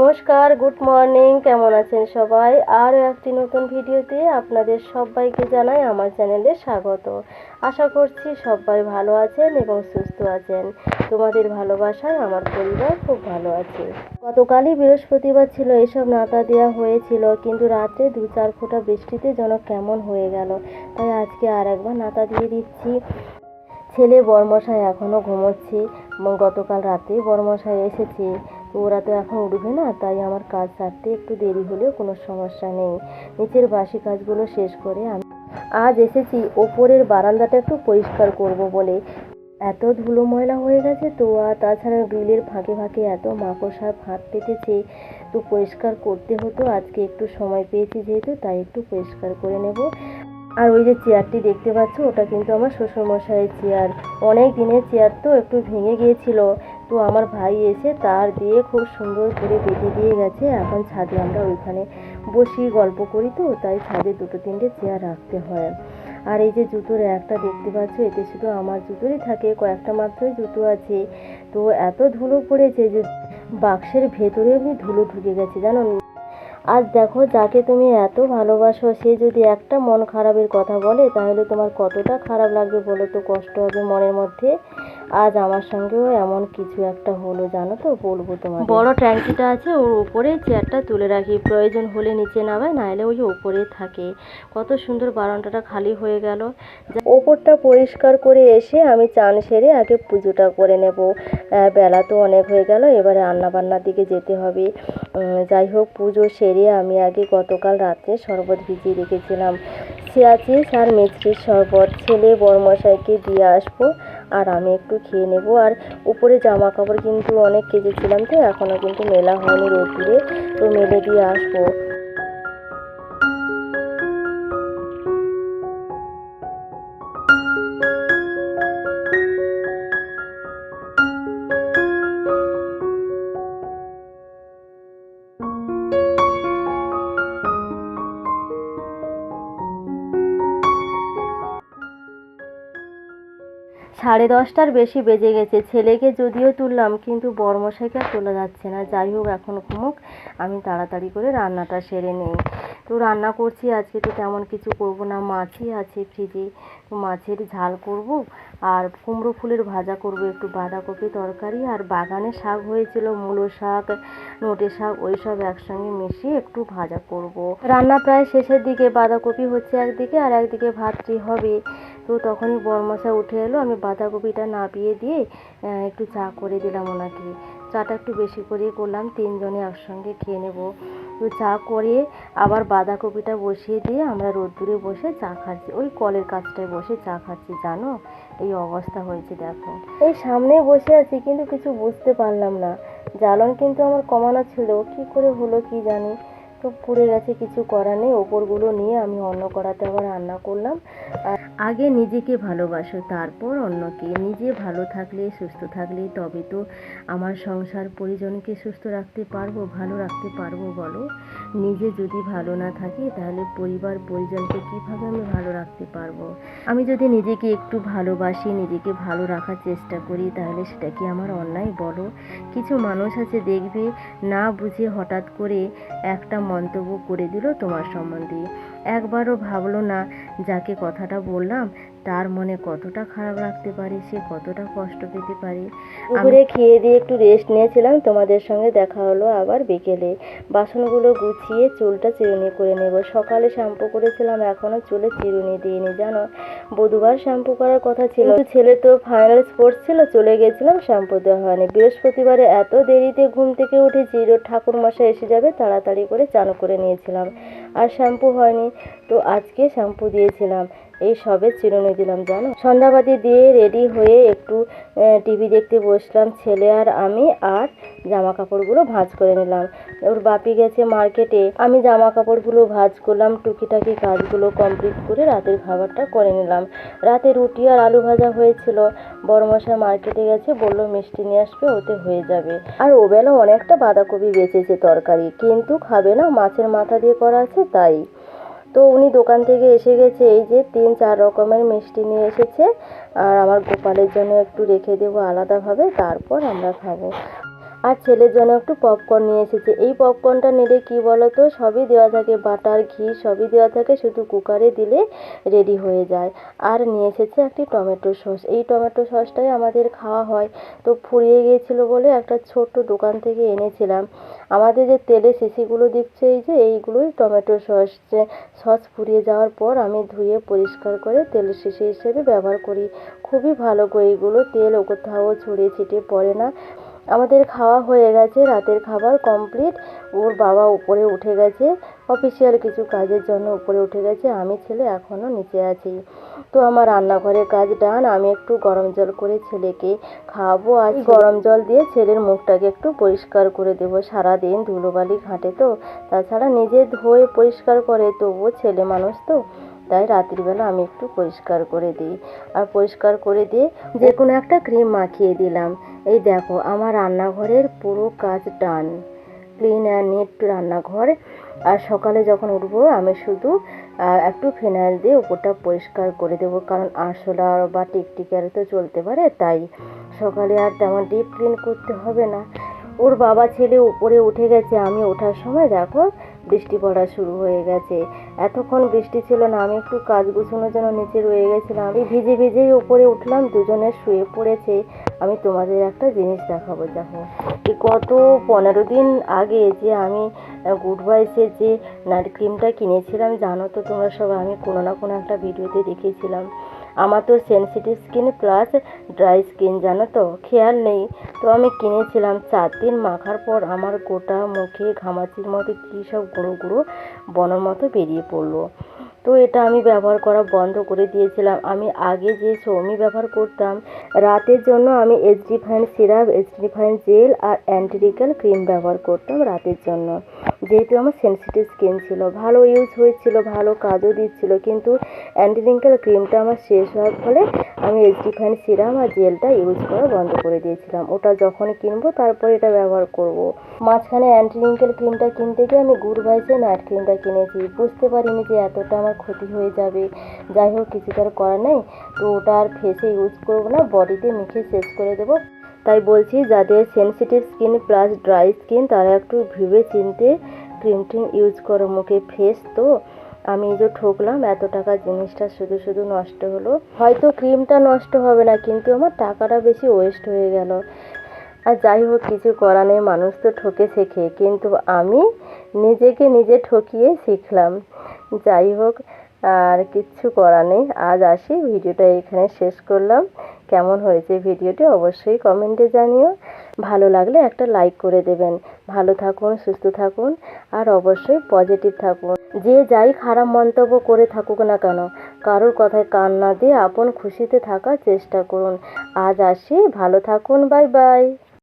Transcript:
নমস্কার, good morning. কেমন আছেন সবাই? আরও একটি নতুন ভিডিওতে আপনাদের সবাইকে জানাই আমার চ্যানেলে স্বাগত। আশা করছি সবাই ভালো আছেন এবং সুস্থ আছেন। তোমাদের ভালোবাসায় আমার পরিবার খুব ভালো আছে। গতকালই বৃহস্পতিবার ছিল, এসব নাতা দেওয়া হয়েছিল, কিন্তু রাতে 2-4 ফোঁটা বৃষ্টিতে যেন কেমন হয়ে গেল। তাই আজকে আর একবার নাতা দিয়ে দিচ্ছি। ছেলে বরমশাই এখনও ঘুমোচ্ছে। গতকাল রাতে বরমশাই এসেছে, তো ওরা তো এখন উঠবে না, তাই আমার কাজ সারতে একটু দেরি হলেও কোনো সমস্যা নেই। নিচের বাসি কাজগুলো শেষ করে আমি আজ এসেছি ওপরের বারান্দাটা একটু পরিষ্কার করব বলে। এত ধুলো ময়লা হয়ে গেছে তো, আর তাছাড়া গ্রিলের ফাঁকে ফাঁকে এত মাকড়সা ফাঁদ পেতেছে, তো পরিষ্কার করতে হতো। আজকে একটু সময় পেয়েছি যেহেতু, তাই একটু পরিষ্কার করে নেব। আর ওই যে চেয়ারটি দেখতে পাচ্ছ, ওটা কিন্তু আমার শ্বশুরমশাইয়ের চেয়ার। অনেক দিনের চেয়ার তো, একটু ভেঙে গিয়েছিল, তো আমার ভাই এসে তার দিয়ে খুব সুন্দর করে বেঁধে দিয়ে গেছে। এখন ছাদে আমরা ওইখানে বসি, গল্প করি, তো তাই ছাদে 2-3টে চেয়ার রাখতে হয়। আর এই যে জুতোর একটা দেখতে পাচ্ছ, এতে শুধু আমার জুতোরই থাকে, কয়েকটা মাত্রই জুতো আছে। তো এত ধুলো পড়েছে যে বাক্সের ভেতরে এমনি ধুলো ঢুকে গেছে জানো। আজ দেখো, যাকে তুমি এত ভালোবাসো সে যদি একটা মন খারাপের কথা বলে, তাহলে তোমার কতটা খারাপ লাগবে বলো তো, কষ্ট হবে মনের মধ্যে। আজ আমার সঙ্গেও এমন কিছু একটা হলো জানো তো, বলবো তোমার। বড় ট্যাঙ্কিটা আছে, ওর উপরে চেয়ারটা তুলে রাখি, প্রয়োজন হলে নিচে নামাই, নাহলে ওই উপরে থাকে। কত সুন্দর বারান্দাটা খালি হয়ে গেল। ওপরটা পরিষ্কার করে এসে আমি চান সেরে আগে পুজোটা করে নেব। বেলা তো অনেক হয়ে গেল, এবারে রান্নাবান্নার দিকে যেতে হবে। যাই হোক, পুজো সেরে আমি আগে গতকাল রাত্রে শরবত ভিজিয়ে রেখেছিলাম, সিয়াচিস আর মিছরির শরবত। ছেলে বড়মশাইকে দিয়ে আসবো, আর আমি একটু খেয়ে নেব। আর উপরে জামা কাপড় কিন্তু অনেক কেচেছিলাম, তো এখনও কিন্তু মেলা হয়নি রোদ্দুরে, তো মেলে দিয়ে আসবো। সাড়ে 10টার বেশি বেজে গেছে। ছেলেকে যদিও তুললাম, কিন্তু বড়মশাইকে আর তোলা যাচ্ছে না। যাই হোক, এখন ঘুমুক, আমি তাড়াতাড়ি করে রান্নাটা সেরে নিই। তো রান্না করছি আজকে, তো তেমন কিছু করব না, মাছই আছে ফ্রিজে, তো মাছের ঝাল করব আর কুমড়ো ফুলের ভাজা করব, একটু বাঁধাকপি তরকারি, আর বাগানে শাক হয়েছিল, মূলো শাক, নোটে শাক, ওই সব একসঙ্গে মিশিয়ে একটু ভাজা করব। রান্না প্রায় শেষের দিকে, বাঁধাকপি হচ্ছে একদিকে আর একদিকে ভাতটি হবে। তো তখনই বরমশাই উঠে এলো, আমি বাঁধাকপিটা নাবিয়ে দিয়ে একটু চা করে দিলাম ওনাকে। চাটা একটু বেশি করে করলাম, 3জনে একসঙ্গে খেয়ে নেব। তো চা করে আবার বাঁধাকপিটা বসিয়ে দিয়ে আমরা রোদ্দুরে বসে চা খাচ্ছি, ওই কলের কাছটায় বসে চা খাচ্ছি জানো। এই অবস্থা হয়েছে দেখো। এই সামনে বসে আছি, কিন্তু কিছু বুঝতে পারলাম না। জ্বালন কিন্তু আমার কমানো ছিল, কি করে হলো কি জানি, তো পুড়ে গেছে, কিছু করার নেই। ওপরগুলো নিয়ে আমি অন্য কড়াতে আবার রান্না করলাম। আগে নিজেকে ভালোবাসো, তারপর অন্যকে। নিজে ভালো থাকলে, সুস্থ থাকলে তবে তো আমার সংসার পরিজনকে সুস্থ রাখতে পারবো, ভালো রাখতে পারবো বলো। নিজে যদি ভালো না থাকি, তাহলে পরিবার পরিজনকে কীভাবে আমি ভালো রাখতে পারবো? আমি যদি নিজেকে একটু ভালোবাসি, নিজেকে ভালো রাখার চেষ্টা করি, তাহলে সেটা কি আমার অন্যায় বলো? কিছু মানুষ আছে দেখবে, না বুঝে হঠাৎ করে একটা মন্তব্য করে দিল তোমার সম্বন্ধে, একবারও ভাবলো না যাকে কথাটা বললাম তার মনে কতটা খারাপ লাগতে পারে, সে কতটা কষ্ট পেতে পারে। দুপুরে খেয়ে দিয়ে একটু রেস্ট নিয়েছিলাম, তোমাদের সঙ্গে দেখা হলো আবার বিকেলে। বাসনগুলো গুছিয়ে চুলটা চিরুনি করে নেব। সকালে শ্যাম্পু করেছিলাম, এখনও চুলে চিরুনি দিইনি জানো। বুধবার শ্যাম্পু করার কথা ছিল, ছেলে তো ফাইনাল স্পোর্টস ছিল, চলে গেছিলাম, শ্যাম্পু দেওয়া হয়নি। বৃহস্পতিবারে এত দেরিতে ঘুম থেকে উঠেছি, ঠাকুরমশাই এসে যাবে, তাড়াতাড়ি করে চান করে নিয়েছিলাম, আর শ্যাম্পু হয়নি, তো আজকে শ্যাম্পু দিয়েছিলাম। এই সবে চিরুনি দিলাম জানো। সন্ধ্যাবাতি দিয়ে রেডি হয়ে একটু টিভি দেখতে বসলাম, ছেলে আর আমি, আর জামা কাপড়গুলো ভাঁজ করে নিলাম। ওর বাপি গেছে মার্কেটে, আমি জামা কাপড়গুলো ভাঁজ করলাম, টুকিটাকি কাজগুলো কমপ্লিট করে রাতের খাবারটা করে নিলাম। রাতে রুটি আর আলু ভাজা হয়েছিল, বড়মশাই মার্কেটে গেছে, বললো মিষ্টি নিয়ে আসবে, ওতে হয়ে যাবে। আর ওবেলা অনেকটা বাঁধাকপি বেঁচেছে তরকারি, কিন্তু খাবে না, মাছের মাথা দিয়ে করা আছে তাই। তো উনি দোকান থেকে এসে গেছে, এই যে 3-4 রকমের মিষ্টি নিয়ে এসেছে, আর আমার গোপালের জন্য একটু রেখে দেবো আলাদাভাবে, তারপর আমরা খাবো। আর ছেলের জন্য একটু পপকর্ন নিয়ে এসেছে। এই পপকর্নটা নিলে কি বলো তো, সবই দেওয়া থাকে, বাটার ঘি সবই দেওয়া থাকে, শুধু কুকারে দিলে রেডি হয়ে যায়। আর নিয়ে এসেছে একটি টমেটো সস। এই টমেটো সসটাই আমাদের খাওয়া হয়। তো ফুরিয়ে গিয়েছিলো বলে একটা ছোট্ট দোকান থেকে এনেছিলাম। আমাদের যে তেলের শিশিগুলো দিচ্ছে, এই যে এইগুলোই টমেটো সস। যে সস ফুরিয়ে যাওয়ার পর আমি ধুয়ে পরিষ্কার করে তেলের শিশি হিসেবে ব্যবহার করি। খুবই ভালো গো এইগুলো, তেল ও কোথাও ছড়িয়ে ছিটিয়ে পড়ে না। আমাদের খাওয়া হয়ে গেছে, রাতের খাবার কমপ্লিট। ওর বাবা উপরে উঠে গেছে, অফিসিয়াল কিছু কাজের জন্য উপরে উঠে গেছে, আমি ছেলে এখনও নিচে আছি। তো আমার রান্নাঘরের কাজ ডান। আমি একটু গরম জল করে ছেলেকে খাওয়াবো। আর গরম জল দিয়ে ছেলের মুখটাকে একটু পরিষ্কার করে দেবো। সারাদিন ধুলোবালি ঘাঁটে তো, তাছাড়া নিজে ধুয়ে পরিষ্কার করে, তবুও ছেলে মানুষ তো, তাই রাত্রিবেলা আমি একটু পরিষ্কার করে দিই। আর পরিষ্কার করে দিয়ে যে কোনো একটা ক্রিম মাখিয়ে দিলাম। এই দেখো আমার রান্নাঘরের পুরো কাজ ডান, ক্লিন অ্যান্ড নিট রান্নাঘর। আর সকালে যখন উঠবো আমি শুধু একটু ফিনাইল দিয়ে উপরটা পরিষ্কার করে দেবো, কারণ আরশোলা বা টিকটিকি তো চলতে পারে, তাই সকালে আর তেমন ডিপ ক্লিন করতে হবে না। ওর বাবা ছেলে উপরে উঠে গেছে, আমি ওঠার সময় দেখো বৃষ্টি পড়া শুরু হয়ে গেছে। এতক্ষণ বৃষ্টি ছিল না, আমি একটু কাজ গুছানোর জন্য নিচে রয়ে গেছিলাম। আমি ভিজে ভিজেই উপরে উঠলাম, দুজনে শুয়ে পড়েছে। আমি তোমাদের একটা জিনিস দেখাবো। দেখো গত 15 দিন আগে যে আমি গুড ভাইসের যে নাইট ক্রিমটা কিনেছিলাম, জানো তো তোমরা সবাই, আমি কোনো না কোনো একটা ভিডিওতে দেখেছিলাম। আমার তো sensitive skin plus dry skin, জানো তো, খেয়াল নেই। তো আমি কিনেছিলাম, 4 দিন মাখার পর আমার গোটা মুখে ঘামাচির মতো কী সব গুঁড়ো গুঁড়ো বনের মতো বেরিয়ে পড়লো। তো এটা আমি ব্যবহার করা বন্ধ করে দিয়েছিলাম। আমি আগে যে সৌমি ব্যবহার করতাম, রাতের জন্য আমি HD fine syrup, HD fine gel আর অ্যান্টি রিঙ্কেল ক্রিম ব্যবহার করতাম রাতের জন্য। যেহেতু আমার সেনসিটিভ স্কিন ছিল, ভালো ইউজ হয়েছিল, ভালো কাজও দিচ্ছিল, কিন্তু অ্যান্টি রিঙ্কেল ক্রিমটা আমার শেষ হওয়ার ফলে আমি এইচডি ফাইন সিরাম আর জেলটা ইউজ করা বন্ধ করে দিয়েছিলাম। ওটা যখন কিনবো তারপরে এটা ব্যবহার করব। মাঝখানে অ্যান্টি রিঙ্কেল ক্রিমটা কিনতে গিয়ে আমি গুড ভাইসের নাইট ক্রিমটা কিনেছি, বুঝতে পারিনি যে এতটা আমার ক্ষতি হয়ে যাবে। যাই হোক, কিছু তার করার নেই। তো ওটা আর ফেসে ইউজ করবো না, বডিতে মেখে শেষ করে দেবো। তাই বলছি, যাদের sensitive skin plus dry skin, তারা একটু ভেবে চিনতে ক্রিম ট্রিম ইউজ করো। মুখে ফেস তো আমি যে ঠকলাম, এত টাকার জিনিসটা শুধু শুধু নষ্ট হলো। হয়তো ক্রিমটা নষ্ট হবে না, কিন্তু আমার টাকাটা বেশি ওয়েস্ট হয়ে গেল। আর যাই হোক, কিছু করা নেই, মানুষ তো ঠকে শেখে, কিন্তু আমি নিজেকে নিজে ঠকিয়ে শিখলাম। যাই হোক, আর কিচ্ছু করা নেই। আজ আসি, ভিডিওটা এখানে শেষ করলাম। কেমন হয়েছে ভিডিওটি অবশ্যই কমেন্টে জানিও। ভালো লাগলে একটা লাইক করে দেবেন। ভালো থাকুন, সুস্থ থাকুন, আর অবশ্যই পজিটিভ থাকুন। যে যাই খারাপ মন্তব্য করে থাকুক না কেন, কারোর কথায় কান না দিয়ে আপন খুশিতে থাকার চেষ্টা করুন। আজ আসি, ভালো থাকুন, বাই বাই।